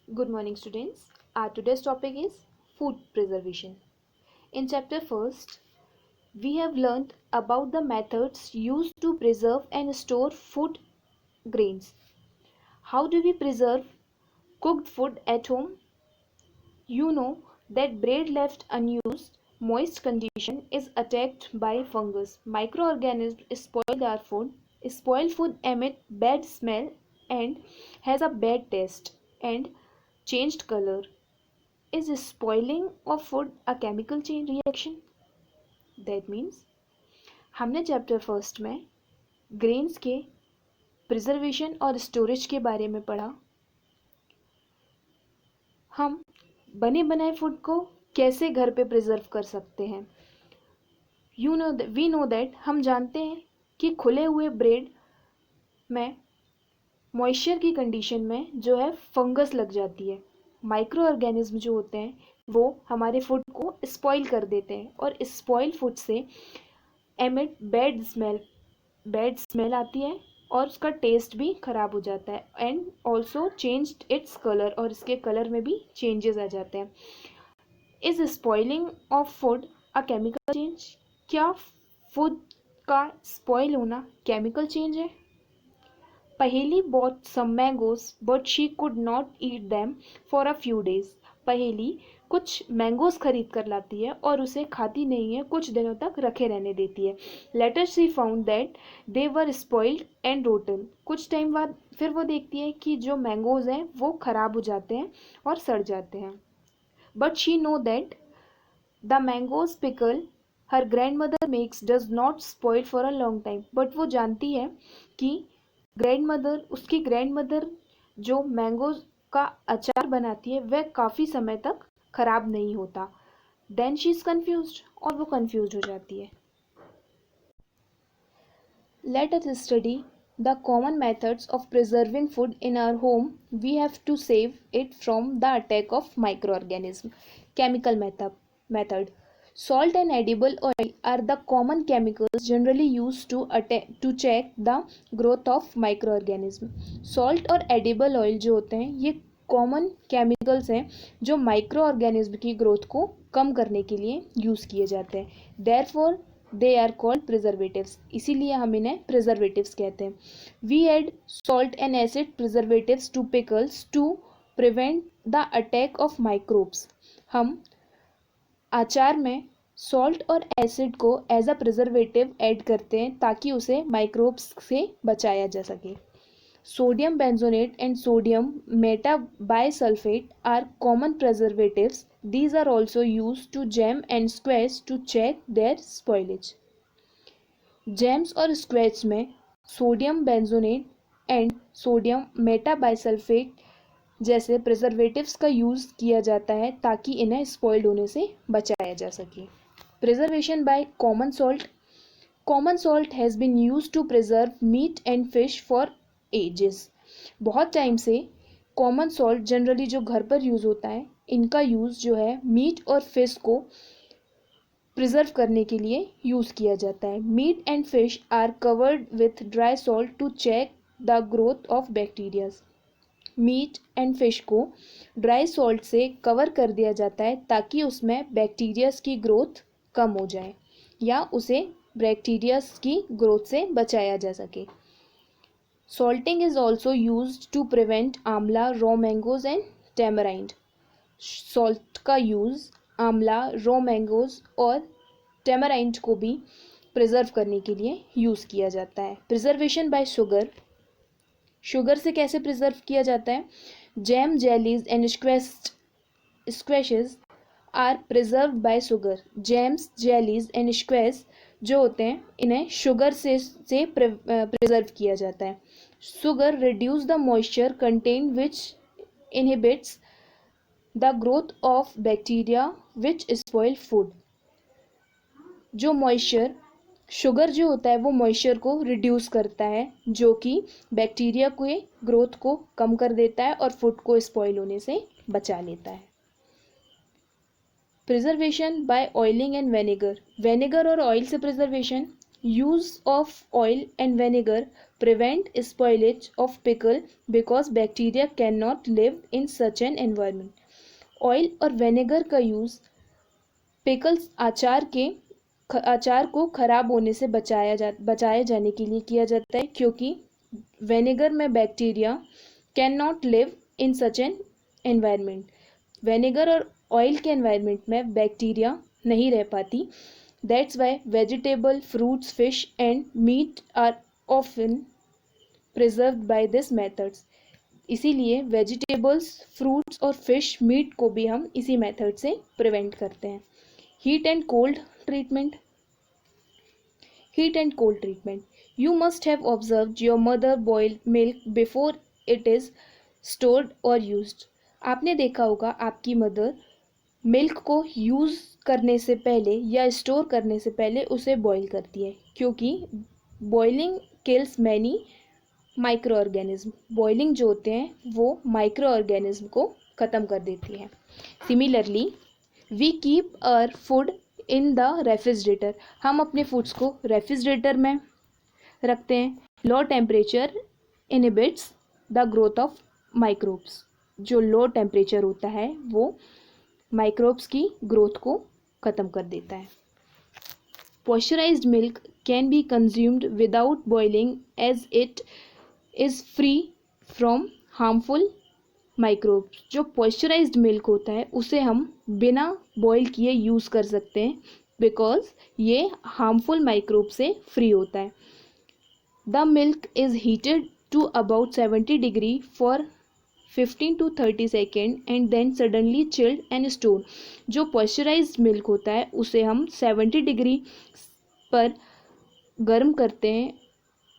Good morning, students. Our today's topic is food preservation. In chapter first, we have learned about the methods used to preserve and store food grains. How do we preserve cooked food at home? You know that bread left unused, moist condition is attacked by fungus. Microorganisms spoil our food. Spoiled food emit bad smell and has a bad taste and changed color. Is spoiling of food a chemical chain reaction? That means हमने chapter first में grains के preservation और storage के बारे में पढ़ा। हम बने बनाए फूड को कैसे घर पे प्रिजर्व कर सकते हैं। वी नो दैट हम जानते हैं कि खुले हुए ब्रेड में मॉइस्चर की कंडीशन में जो है फंगस लग जाती है। माइक्रो ऑर्गेनिज्म जो होते हैं वो हमारे फूड को स्पॉइल कर देते हैं और स्पॉइल फूड से एमिट बैड स्मेल आती है और उसका टेस्ट भी ख़राब हो जाता है and also changed its colour और इसके कलर में भी चेंजेस आ जाते हैं। Is spoiling of food a chemical change? क्या फूड का स्पॉइल होना केमिकल चेंज है? Paheli bought some mangoes but she could not eat them for a few days. पहेली कुछ मैंगोज खरीद कर लाती है और उसे खाती नहीं है, कुछ दिनों तक रखे रहने देती है। Later she found that they were spoiled and rotten. कुछ टाइम बाद फिर वो देखती है कि जो मैंगोज हैं वो ख़राब हो जाते हैं और सड़ जाते हैं। But she know that the mangoes pickle her grand mother makes does not spoil for a long time. But वो जानती है कि उसकी ग्रैंड मदर जो मैंगो का अचार बनाती है वह काफ़ी समय तक खराब नहीं होता। देन शी इज़ कन्फ्यूज्ड और वो कन्फ्यूज हो जाती है। Let us study the common methods of preserving food in our home. We have to save it from the attack of microorganism. Chemical method Salt and edible oil are the common chemicals generally used to check the growth of microorganism. Salt और edible oil जो होते हैं ये common chemicals हैं जो micro organism की growth को कम करने के लिए यूज़ किए जाते हैं। Therefore they are called preservatives. इसीलिए हम इन्हें प्रिजर्वेटिव्स कहते हैं। We add salt and acid preservatives to pickles to prevent the attack of microbes. हम अचार में सॉल्ट और एसिड को एज अ प्रिजर्वेटिव ऐड करते हैं ताकि उसे माइक्रोब्स से बचाया जा सके। Sodium benzoate and sodium metabisulphite are common preservatives. These are also use to jam and squash to check their spoilage. Jams और स्क्वैच में sodium benzoate and sodium metabisulphite जैसे प्रिजर्वेटिव्स का यूज़ किया जाता है ताकि इन्हें स्पॉइल्ड होने से बचाया जा सके। Preservation by common salt. Common salt has been use to preserve meat and fish for ages. बहुत टाइम से कॉमन सॉल्ट जनरली जो घर पर यूज़ होता है इनका यूज़ जो है मीट और फिश को प्रिजर्व करने के लिए यूज़ किया जाता है। Meat and fish are covered with dry salt to check the growth of bacterias. Meat and fish को ड्राई सॉल्ट से कवर कर दिया जाता है ताकि उसमें बैक्टीरियाज की ग्रोथ कम हो जाए या उसे बैक्टीरियाज की ग्रोथ से बचाया जा सके। Salting is also use to prevent amla, raw mangoes and tamarind. Salt का यूज़ आंवला, रॉ मैंगोज और टेमराइंड को भी प्रिजर्व करने के लिए यूज़ किया जाता है। Preservation bye sugar. शुगर से कैसे प्रिजर्व किया जाता है? Jam, jellies and squashes are preserve by sugar. Jams, jellies and squash जो होते हैं इन्हें शुगर से प्रिजर्व किया जाता है। Sugar reduce the moisture contain which inhibits the growth of bacteria which spoil food. जो मॉइस्चर शुगर जो होता है वो मॉइस्चर को रिड्यूस करता है जो कि बैक्टीरिया के ग्रोथ को कम कर देता है और फूड को स्पॉइल होने से बचा लेता है। Preservation by oiling and vinegar. Vinegar और ऑयल से preservation. Use of oil and vinegar prevent spoilage of pickle because bacteria cannot live in such an environment. Oil और विनेगर का यूज़ पिकल्स अचार को खराब होने से बचाए जाने के लिए किया जाता है, क्योंकि विनेगर में bacteria can not live in such an environment. Vinegar और ऑयल के एनवायरनमेंट में बैक्टीरिया नहीं रह पाती. That's why vegetable, fruits, fish and meat are often preserved by this methods. इसीलिए वेजिटेबल्स, फ्रूट्स और फिश, मीट को भी हम इसी मेथड से प्रिवेंट करते हैं. Heat and cold treatment. Heat and cold treatment. You must have observed your mother boil milk before it is stored or used. आपने देखा होगा आपकी मदर मिल्क को यूज़ करने से पहले या स्टोर करने से पहले उसे बॉईल करती है, क्योंकि boiling kills many micro organism. Boiling जो होते हैं वो माइक्रो ऑर्गेनिज्म को ख़त्म कर देती है. Similarly we keep our food in the refrigerator. हम अपने फूड्स को रेफ्रिजरेटर में रखते हैं. Low temperature inhibits the growth of microbes. जो लो टेम्परेचर होता है वो माइक्रोब्स की ग्रोथ को ख़त्म कर देता है. Pasteurised milk can be consumed without boiling as it is free from harmful microbes. जो पॉस्चराइज्ड मिल्क होता है उसे हम बिना बॉईल किए यूज़ कर सकते हैं, बिकॉज ये हार्मफुल माइक्रोब से फ्री होता है. The milk is heated to about 70 degree for 15 to 30 seconds and then suddenly chilled and stored. जो पॉस्चराइज्ड मिल्क होता है उसे हम 70 डिग्री पर गर्म करते हैं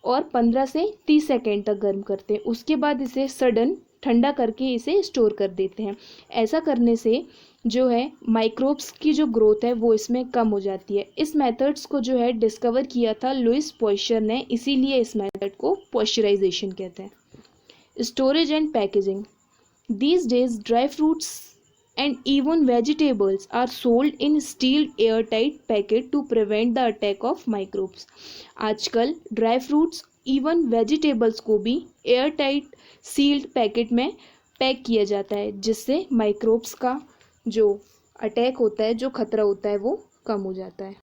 और 15 से 30 सेकेंड तक गर्म करते हैं. उसके बाद इसे सडन ठंडा करके इसे स्टोर कर देते हैं. ऐसा करने से जो है माइक्रोब्स की जो ग्रोथ है वो इसमें कम हो जाती है. इस मेथड्स को जो है डिस्कवर किया था लुइस पॉस्चर ने, इसीलिए इस मेथड को पॉस्चराइजेशन कहते हैं. Storage and packaging. These days dry fruits and even vegetables are sold in sealed airtight packet to prevent the attack of microbes. आजकल ड्राई फ्रूट्स, इवन वेजिटेबल्स को भी airtight sealed packet में pack किया जाता है, जिससे microbes का जो अटैक होता है, जो खतरा होता है, वो कम हो जाता है.